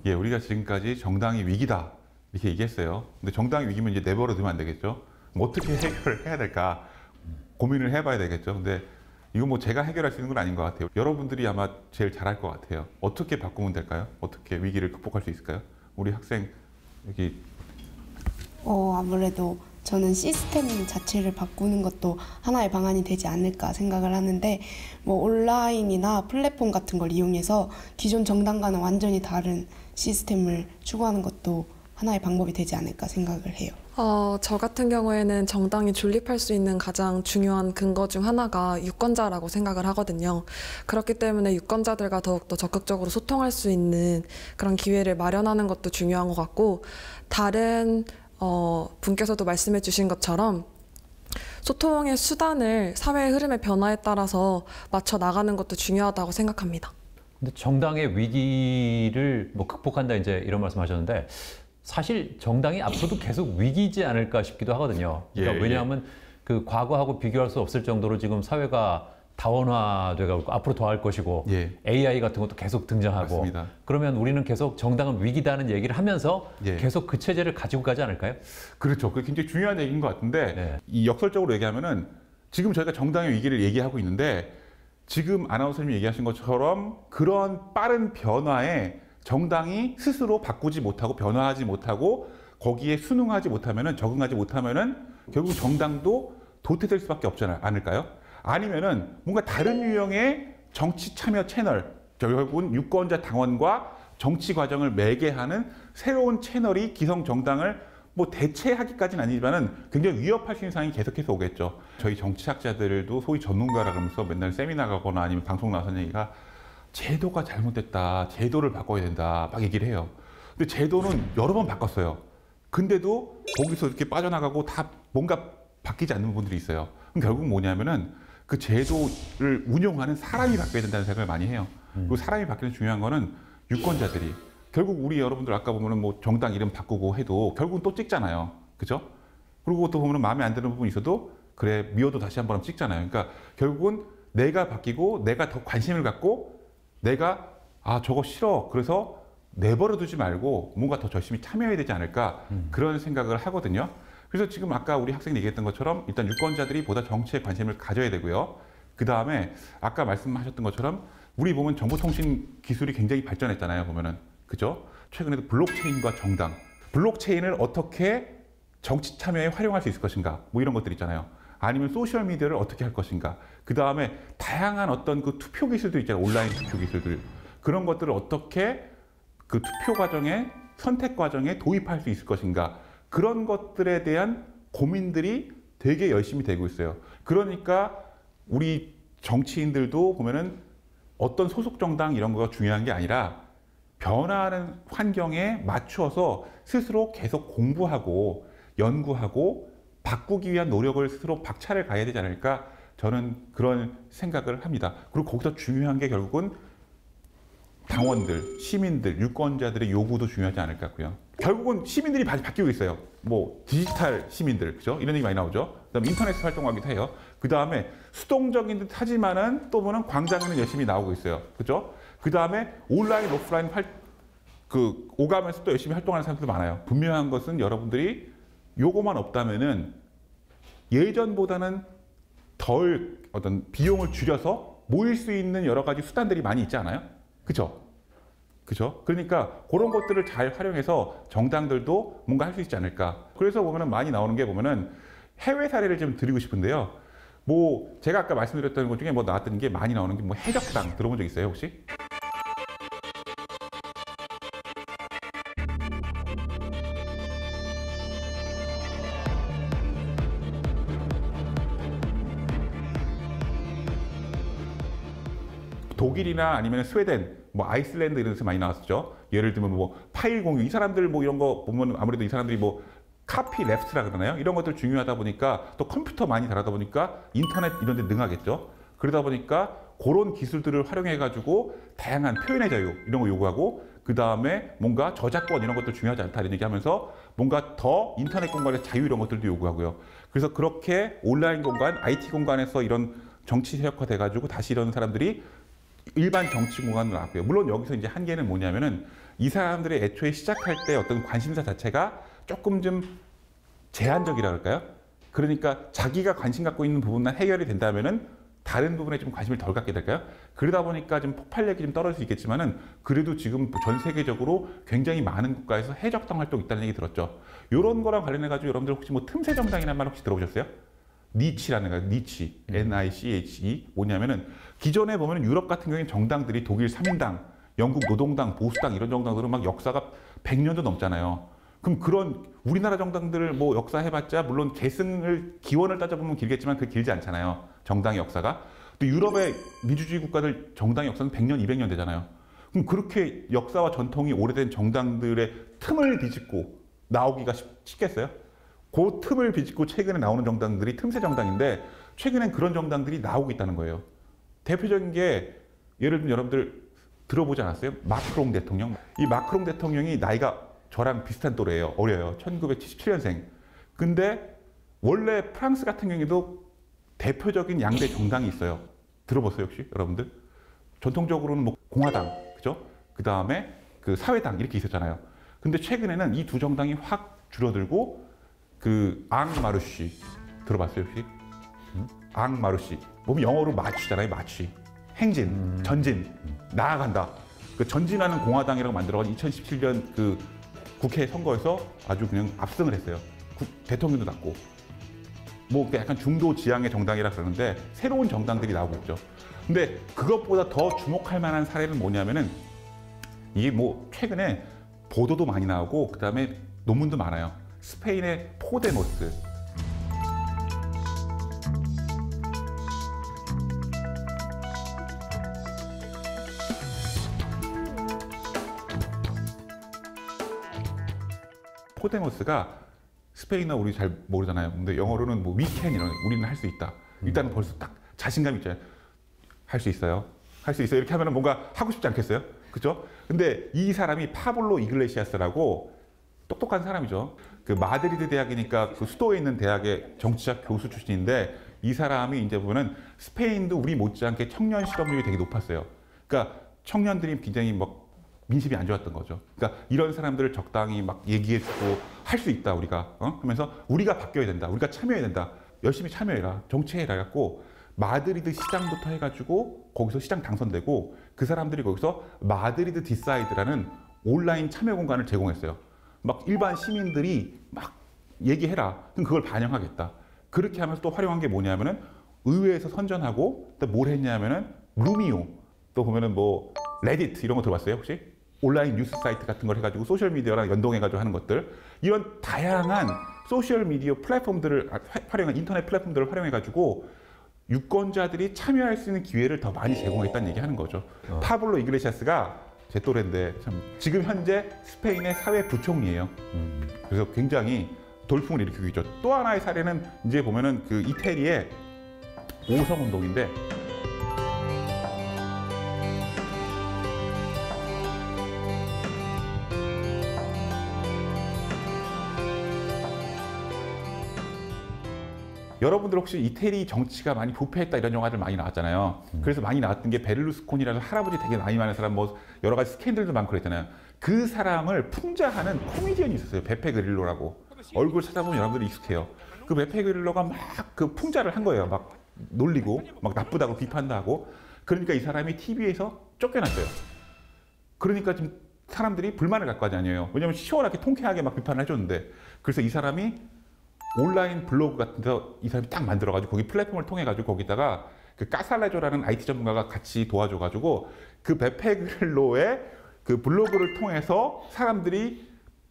예, 우리가 지금까지 정당이 위기다 이렇게 얘기했어요. 근데 정당이 위기면 이제 내버려 두면 안 되겠죠. 뭐 어떻게 해결을 해야 될까 고민을 해봐야 되겠죠. 근데 이거 뭐 제가 해결할 수 있는 건 아닌 것 같아요. 여러분들이 아마 제일 잘할 것 같아요. 어떻게 바꾸면 될까요? 어떻게 위기를 극복할 수 있을까요? 우리 학생 여기 아무래도 저는 시스템 자체를 바꾸는 것도 하나의 방안이 되지 않을까 생각을 하는데, 뭐 온라인이나 플랫폼 같은 걸 이용해서 기존 정당과는 완전히 다른 시스템을 추구하는 것도 하나의 방법이 되지 않을까 생각을 해요. 저 같은 경우에는 정당이 존립할 수 있는 가장 중요한 근거 중 하나가 유권자라고 생각을 하거든요. 그렇기 때문에 유권자들과 더욱더 적극적으로 소통할 수 있는 그런 기회를 마련하는 것도 중요한 것 같고, 다른 분께서도 말씀해 주신 것처럼 소통의 수단을 사회의 흐름의 변화에 따라서 맞춰 나가는 것도 중요하다고 생각합니다. 근데 정당의 위기를 뭐 극복한다 이제 이런 말씀하셨는데, 사실 정당이 앞으로도 계속 위기지 않을까 싶기도 하거든요. 그러니까 예, 왜냐하면 그 과거하고 비교할 수 없을 정도로 지금 사회가 다원화돼가고 앞으로 더 할 것이고, 예. AI 같은 것도 계속 등장하고, 맞습니다. 그러면 우리는 계속 정당은 위기다는 얘기를 하면서 예. 계속 그 체제를 가지고 가지 않을까요? 그렇죠. 그게 굉장히 중요한 얘기인 것 같은데 네. 이 역설적으로 얘기하면은 지금 저희가 정당의 위기를 얘기하고 있는데, 지금 아나운서님이 얘기하신 것처럼 그런 빠른 변화에 정당이 스스로 바꾸지 못하고 변화하지 못하고 거기에 순응하지 못하면은, 적응하지 못하면은 결국 정당도 도태될 수밖에 없지 않을까요? 아니면은 뭔가 다른 유형의 정치 참여 채널, 결국은 유권자 당원과 정치 과정을 매개하는 새로운 채널이 기성 정당을 뭐 대체하기까지는 아니지만은 굉장히 위협할 수 있는 상황이 계속해서 오겠죠. 저희 정치학자들도 소위 전문가라 그러면서 맨날 세미나 가거나 아니면 방송 나선 얘기가 제도가 잘못됐다, 제도를 바꿔야 된다 막 얘기를 해요. 근데 제도는 여러 번 바꿨어요. 근데도 거기서 이렇게 빠져나가고 다 뭔가 바뀌지 않는 부분들이 있어요. 그럼 결국 뭐냐면은 그 제도를 운영하는 사람이 바뀌어야 된다는 생각을 많이 해요. 그리고 사람이 바뀌는 중요한 거는 유권자들이, 결국 우리 여러분들 아까 보면은 뭐 정당 이름 바꾸고 해도 결국은 또 찍잖아요. 그죠? 그리고 또 보면은 마음에 안 드는 부분이 있어도 그래 미워도 다시 한번 찍잖아요. 그러니까 결국은 내가 바뀌고 내가 더 관심을 갖고 내가 저거 싫어 그래서 내버려 두지 말고 뭔가 더 열심히 참여해야 되지 않을까 그런 생각을 하거든요. 그래서 지금 아까 우리 학생이 얘기했던 것처럼 일단 유권자들이 보다 정치에 관심을 가져야 되고요. 그 다음에 아까 말씀하셨던 것처럼 우리 보면 정보통신 기술이 굉장히 발전했잖아요. 보면은 그죠? 최근에도 블록체인과 정당, 블록체인을 어떻게 정치 참여에 활용할 수 있을 것인가 뭐 이런 것들 있잖아요. 아니면 소셜미디어를 어떻게 할 것인가. 그 다음에 다양한 어떤 그 투표 기술도 있잖아요. 온라인 투표 기술들. 그런 것들을 어떻게 그 투표 과정에, 선택 과정에 도입할 수 있을 것인가. 그런 것들에 대한 고민들이 되게 열심히 되고 있어요. 그러니까 우리 정치인들도 보면은 어떤 소속 정당 이런 거가 중요한 게 아니라 변화하는 환경에 맞추어서 스스로 계속 공부하고 연구하고 바꾸기 위한 노력을 스스로 박차를 가해야 되지 않을까, 저는 그런 생각을 합니다. 그리고 거기서 중요한 게 결국은 당원들, 시민들, 유권자들의 요구도 중요하지 않을까 같고요. 결국은 시민들이 바뀌고 있어요. 뭐 디지털 시민들, 그죠? 이런 얘기 많이 나오죠. 그다음에 인터넷 활동하기도 해요. 그 다음에 수동적인 듯 하지만은 또 보면 광장에는 열심히 나오고 있어요. 그죠? 그 다음에 온라인, 오프라인 오가면서 또 열심히 활동하는 사람들도 많아요. 분명한 것은 여러분들이 요거만 없다면은 예전보다는 덜 어떤 비용을 줄여서 모일 수 있는 여러 가지 수단들이 많이 있지 않아요? 그죠? 그죠? 그러니까 그런 것들을 잘 활용해서 정당들도 뭔가 할 수 있지 않을까. 그래서 보면은 많이 나오는 게 보면은 해외 사례를 좀 드리고 싶은데요. 뭐 제가 아까 말씀드렸던 것 중에 뭐 나왔던 게 많이 나오는 게 뭐 해적당 들어본 적 있어요 혹시? 독일이나 아니면 스웨덴, 뭐 아이슬란드 이런 데서 많이 나왔었죠. 예를 들면 뭐 파일 공유, 이 사람들 뭐 이런 거 보면 아무래도 이 사람들이 뭐 카피 레프트라 그러나요? 이런 것들 중요하다 보니까 또 컴퓨터 많이 다루다 보니까 인터넷 이런 데 능하겠죠. 그러다 보니까 그런 기술들을 활용해 가지고 다양한 표현의 자유 이런 거 요구하고, 그 다음에 뭔가 저작권 이런 것들 중요하지 않다 이런 얘기하면서 뭔가 더 인터넷 공간의 자유 이런 것들도 요구하고요. 그래서 그렇게 온라인 공간, IT 공간에서 이런 정치 세력화 돼 가지고 다시 이런 사람들이 일반 정치 공간으로 나왔고요. 물론 여기서 이제 한계는 뭐냐면은 이 사람들의 애초에 시작할 때 어떤 관심사 자체가 조금 좀 제한적이라 할까요? 그러니까 자기가 관심 갖고 있는 부분만 해결이 된다면은 다른 부분에 좀 관심을 덜 갖게 될까요? 그러다 보니까 좀 폭발력이 좀 떨어질 수 있겠지만은 그래도 지금 전 세계적으로 굉장히 많은 국가에서 해적당 활동이 있다는 얘기 들었죠. 이런 거랑 관련해 가지고 여러분들 혹시 뭐 틈새 정당이라는 말 혹시 들어보셨어요? 니치라는 거예요. 니치, N-I-C-H-E 뭐냐면은 기존에 보면 유럽 같은 경우에는 정당들이 독일 3인당, 영국 노동당, 보수당 이런 정당들은 막 역사가 100년도 넘잖아요. 그럼 그런 우리나라 정당들 뭐 역사 해봤자 물론 계승을 기원을 따져보면 길겠지만 그게 길지 않잖아요. 정당의 역사가. 또 유럽의 민주주의 국가들 정당의 역사는 100년, 200년 되잖아요. 그럼 그렇게 역사와 전통이 오래된 정당들의 틈을 비집고 나오기가 쉽겠어요? 그 틈을 비집고 최근에 나오는 정당들이 틈새 정당인데 최근엔 그런 정당들이 나오고 있다는 거예요. 대표적인 게 예를 들면 여러분들 들어보지 않았어요? 마크롱 대통령. 이 마크롱 대통령이 나이가 저랑 비슷한 또래예요. 어려요. 1977년생. 근데 원래 프랑스 같은 경우에도 대표적인 양대 정당이 있어요. 들어보세요, 혹시 여러분들? 전통적으로는 뭐 공화당, 그죠? 그 다음에 그 사회당 이렇게 있었잖아요. 근데 최근에는 이 두 정당이 확 줄어들고 그 앙마르쉬 들어봤어요, 혹시? 앙마르쉬. 보면 영어로 마취잖아요, 마취. 행진, 전진, 나아간다. 그 전진하는 공화당이라고 만들어가지고 2017년 그 국회 선거에서 아주 그냥 압승을 했어요. 대통령도 났고. 뭐 약간 중도 지향의 정당이라 그러는데 새로운 정당들이 나오고 있죠. 근데 그것보다 더 주목할 만한 사례는 뭐냐면은 이게 뭐 최근에 보도도 많이 나오고 그다음에 논문도 많아요. 스페인의 포데모스. 포데모스가 스페인어 우리 잘 모르잖아요. 근데 영어로는 뭐 위켄 이런 우리는 할 수 있다. 일단은 벌써 딱 자신감 있잖아요. 할 수 있어요. 할 수 있어요. 이렇게 하면 뭔가 하고 싶지 않겠어요? 그죠? 근데 이 사람이 파블로 이글레시아스라고 똑똑한 사람이죠. 그 마드리드 대학이니까 그 수도에 있는 대학의 정치학 교수 출신인데 이 사람이 이제 보면은 스페인도 우리 못지않게 청년 실업률이 되게 높았어요. 그러니까 청년들이 굉장히 막 민심이 안 좋았던 거죠. 그러니까 이런 사람들을 적당히 막 얘기해주고 할 수 있다 우리가 하면서 우리가 바뀌어야 된다. 우리가 참여해야 된다. 열심히 참여해라. 정치해라 갖고 마드리드 시장부터 해가지고 거기서 시장 당선되고 그 사람들이 거기서 마드리드 디사이드라는 온라인 참여 공간을 제공했어요. 막 일반 시민들이 막 얘기해라. 그럼 그걸 반영하겠다. 그렇게 하면서 또 활용한 게 뭐냐면은 의회에서 선전하고 또 뭘 했냐면은 루미오 또 보면은 뭐 레딧 이런 거 들어봤어요 혹시? 온라인 뉴스 사이트 같은 걸 해가지고 소셜 미디어랑 연동해가지고 하는 것들 이런 다양한 소셜 미디어 플랫폼들을 활용한 인터넷 플랫폼들을 활용해가지고 유권자들이 참여할 수 있는 기회를 더 많이 제공했다는 얘기하는 거죠. 파블로 이글레시아스가 제 또래인데 참 지금 현재 스페인의 사회 부총리예요. 그래서 굉장히 돌풍을 일으키고 있죠. 또 하나의 사례는 이제 보면은 그 이태리의 오성 운동인데. 여러분들 혹시 이태리 정치가 많이 부패했다 이런 영화들 많이 나왔잖아요. 그래서 많이 나왔던 게 베를루스코니라는 할아버지 되게 나이 많은 사람 뭐 여러 가지 스캔들도 많고 그랬잖아요. 그 사람을 풍자하는 코미디언이 있었어요. 베페 그릴로라고. 얼굴 찾아보면 여러분들이 익숙해요. 그 베페 그릴로가 막 그 풍자를 한 거예요. 막 놀리고 막 나쁘다고 비판도 하고. 그러니까 이 사람이 TV에서 쫓겨났어요. 그러니까 지금 사람들이 불만을 갖고 하지 아니에요. 왜냐하면 시원하게 통쾌하게 막 비판을 해줬는데 그래서 이 사람이 온라인 블로그 같은 데서 이 사람이 딱 만들어가지고 거기 플랫폼을 통해가지고 거기다가 그 까살레조라는 IT 전문가가 같이 도와줘가지고 그 베페글로의 그 블로그를 통해서 사람들이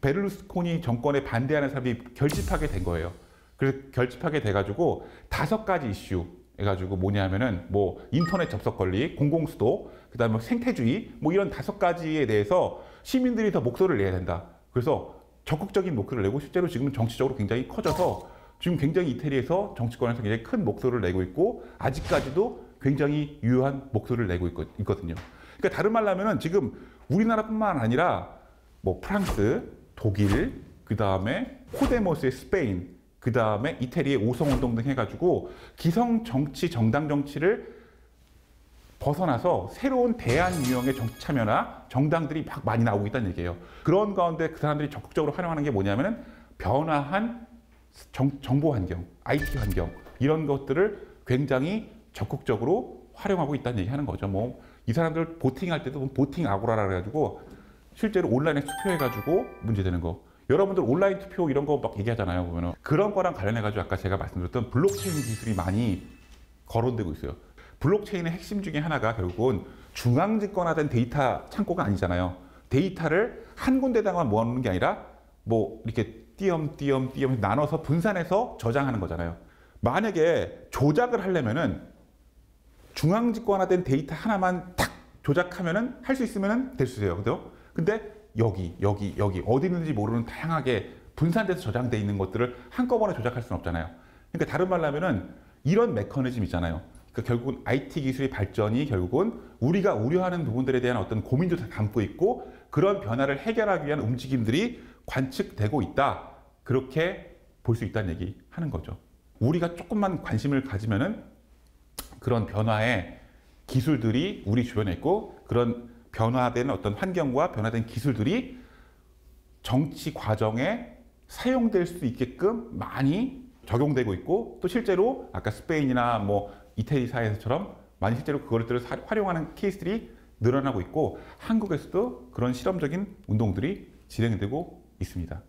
베를루스코니 정권에 반대하는 사람들이 결집하게 된 거예요. 그래서 결집하게 돼가지고 5가지 이슈 해가지고 뭐냐면은 뭐 인터넷 접속 권리, 공공수도, 그다음에 생태주의 뭐 이런 5가지에 대해서 시민들이 더 목소리를 내야 된다. 그래서 적극적인 목소리를 내고 실제로 지금은 정치적으로 굉장히 커져서 지금 굉장히 이태리에서 정치권에서 굉장히 큰 목소리를 내고 있고 아직까지도 굉장히 유효한 목소리를 내고 있거든요. 그러니까 다른 말로 하면은 지금 우리나라뿐만 아니라 뭐 프랑스, 독일, 그 다음에 포데모스의 스페인, 그 다음에 이태리의 오성운동 등 해가지고 기성 정치, 정당 정치를 벗어나서 새로운 대안 유형의 정치 참여나 정당들이 막 많이 나오고 있다는 얘기예요. 그런 가운데 그 사람들이 적극적으로 활용하는 게 뭐냐면은 변화한 정보 환경, IT 환경 이런 것들을 굉장히 적극적으로 활용하고 있다는 얘기하는 거죠. 뭐 이 사람들 보팅할 때도 보팅 아고라라 그래가지고 실제로 온라인에 투표해가지고 문제되는 거. 여러분들 온라인 투표 이런 거 막 얘기하잖아요. 보면은 그런 거랑 관련해가지고 아까 제가 말씀드렸던 블록체인 기술이 많이 거론되고 있어요. 블록체인의 핵심 중에 하나가 결국은 중앙집권화된 데이터 창고가 아니잖아요. 데이터를 한 군데다가 모아놓는 게 아니라 뭐 이렇게 띄엄띄엄 나눠서 분산해서 저장하는 거잖아요. 만약에 조작을 하려면은 중앙집권화된 데이터 하나만 탁 조작하면은 할 수 있으면은 될 수 있어요. 그죠? 근데 여기 어디 있는지 모르는 다양하게 분산돼서 저장돼 있는 것들을 한꺼번에 조작할 수는 없잖아요. 그러니까 다른 말로 하면은 이런 메커니즘 있잖아요. 그러니까 결국은 IT 기술의 발전이 결국은 우리가 우려하는 부분들에 대한 어떤 고민도 다 담고 있고 그런 변화를 해결하기 위한 움직임들이 관측되고 있다. 그렇게 볼 수 있다는 얘기 하는 거죠. 우리가 조금만 관심을 가지면은 그런 변화의 기술들이 우리 주변에 있고 그런 변화된 어떤 환경과 변화된 기술들이 정치 과정에 사용될 수 있게끔 많이 적용되고 있고 또 실제로 아까 스페인이나 뭐 이태리 사회에서처럼 많이 실제로 그것들을 활용하는 케이스들이 늘어나고 있고 한국에서도 그런 실험적인 운동들이 진행되고 있습니다.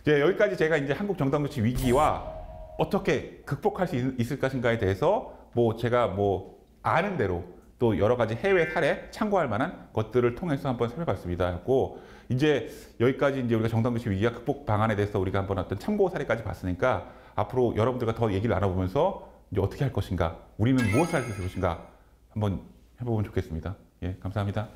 이제 여기까지 제가 이제 한국 정당 정치 위기와 어떻게 극복할 수 있을 것인가에 대해서 뭐 제가 뭐 아는 대로 또 여러 가지 해외 사례 참고할 만한 것들을 통해서 한번 살펴봤습니다. 하고 이제 여기까지 이제 우리가 정당 정치 위기와 극복 방안에 대해서 우리가 한번 어떤 참고 사례까지 봤으니까 앞으로 여러분들과 더 얘기를 나눠보면서 이제 어떻게 할 것인가, 우리는 무엇을 할 수 있을 것인가 한번 해보면 좋겠습니다. 예, 감사합니다.